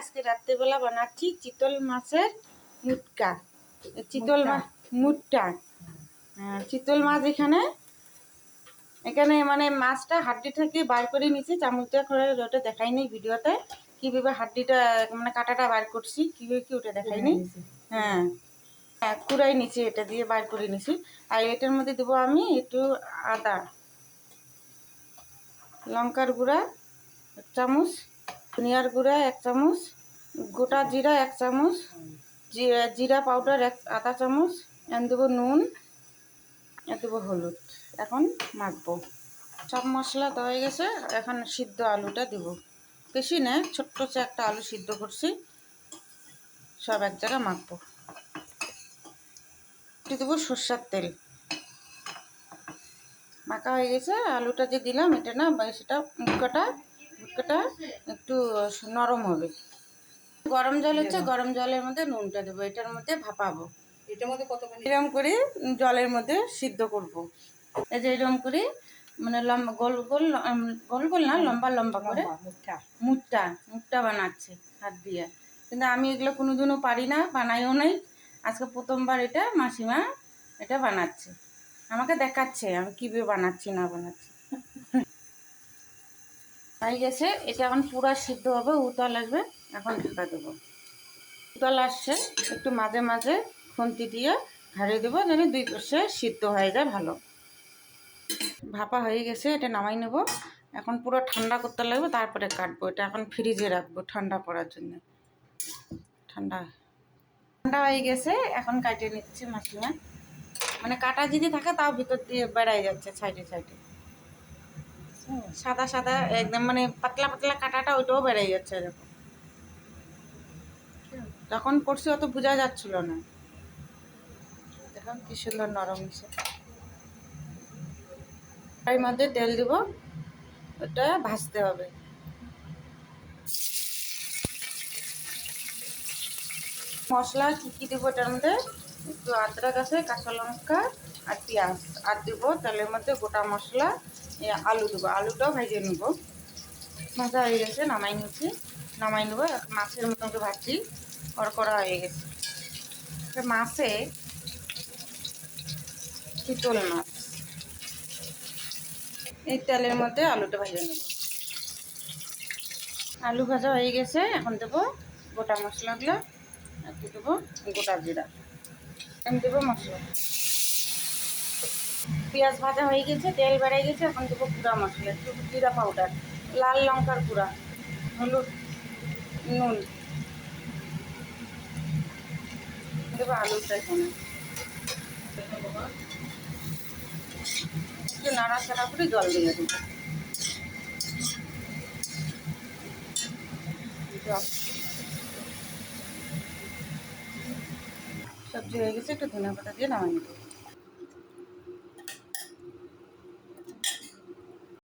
আজকে রাত্রেবেলা বানাচ্ছি চিতল মাছের মুটকা। চিতল মাছ মুটটা, চিতল মাছ এখানে মানে মাছটা হাড্ডি থেকে বার করে নিয়েছি, চামচটা করে ওটা দেখাইনি ভিডিওতে কীভাবে হাড্ডিটা মানে কাঁটাটা বার করছি, কীভাবে কি ওটা দেখাইনি। হ্যাঁ কুড়াই নিচে, এটা দিয়ে বার করে নিছি। আর এটার মধ্যে দেবো আমি একটু আদা, লঙ্কার গুঁড়া 1 চামচ, ধনিয়ার গুঁড়া 1 চামচ, গোটা জিরা 1 চামচ, জিরা পাউডার আধা চামচ, দেবো নুন, দেবো হলুদ। এখন মাখবো। সব মশলা দেওয়া হয়ে গেছে, এখন সিদ্ধ আলুটা দেবো। বেশি না, ছোট্ট একটা আলু সিদ্ধ করছি, সব এক জায়গায় মাখবো। একটু দেবো সর্ষের তেল। মাখা হয়ে গেছে, আলুটা যে দিলাম এটা না সেটা মুটকাটা একটু নরম হবে। গরম জল হচ্ছে, গরম জলের মধ্যে নুনটা দেবো, এটার মধ্যে ভাপাবো। এটার মধ্যে কতখানি এরকম করে জলের মধ্যে সিদ্ধ করব। এই যে এরকম করে মানে লম্বা গোল গোল গোল গোল না, লম্বা লম্বা করে মুটটা বানাচ্ছে হাত দিয়ে। কিন্তু আমি এগুলো কোনোদিনও পারি না, বানাইও নাই। আজকে প্রথমবার এটা মাসিমা এটা বানাচ্ছে, আমাকে দেখাচ্ছে আমি কীভাবে বানাচ্ছি না বানাচ্ছি। হয়ে গেছে, এটা এখন পুরো সিদ্ধ হবে, উতাল আসবে, এখন ঢাকা দেবো। উতাল আসছে, একটু মাঝে মাঝে খুন্তি দিয়ে ঝাড়িয়ে দেবো যেন 2 পাশে সিদ্ধ হয়ে যায় ভালো। ভাপা হয়ে গেছে, এটা নামাই নেব। এখন পুরো ঠান্ডা করতে লাগবে, তারপরে কাটবো। এটা এখন ফ্রিজে রাখবো ঠান্ডা করার জন্য। ঠান্ডা হয়ে গেছে, এখন কাটিয়ে নিচ্ছি মাসিমা। মানে কাটা যদি থাকে তাও ভিতর দিয়ে বেড়াই যাচ্ছে সাইডে সাইডে। সাদা সাদা একদম মানে পাতলা পাতলা কাটাটা ওইটাও বেড়াই যাচ্ছে এরকম। যখন করছি অত বোঝা যাচ্ছিল না, দেখুন কি সুন্দর নরম হয়েছে। এর মধ্যে তেল দিব, ওটা ভাজতে হবে। মশলা কী কী দেবো এটার মধ্যে, একটু আদরক আছে, কাঁচা লঙ্কা আর পেঁয়াজ আর দেবো। তেলের মধ্যে গোটা মশলা, আলু দেবো, আলুটাও ভেজে নেব। ভাজা হয়ে গেছে, নামাই নেবো। মাছের মতো করে ভাজি করা হয়ে গেছে। মাছে চিতল মাছ, এই তেলের মধ্যে আলুটা ভেজে নেব। আলু ভাজা হয়ে গেছে, এখন দেবো গোটা মশলাগুলো, একটু দেবো গোটা জিরা, আমি দেবো মশলা। পেঁয়াজ ভাজা হয়ে গেছে, তেল বেড়ে গেছে, এখন দেবো গুঁড়া মশলা, একটু জিরা পাউডার, লাল লঙ্কার গুঁড়া, হলুদ, নুন দেবো। আলুটা এখানে একটু নাড়াচাড়া করে জল দিয়ে দেবো। সবজি হয়ে গেছে, একটু ধনে পাতা দিয়ে নামাই নেবো।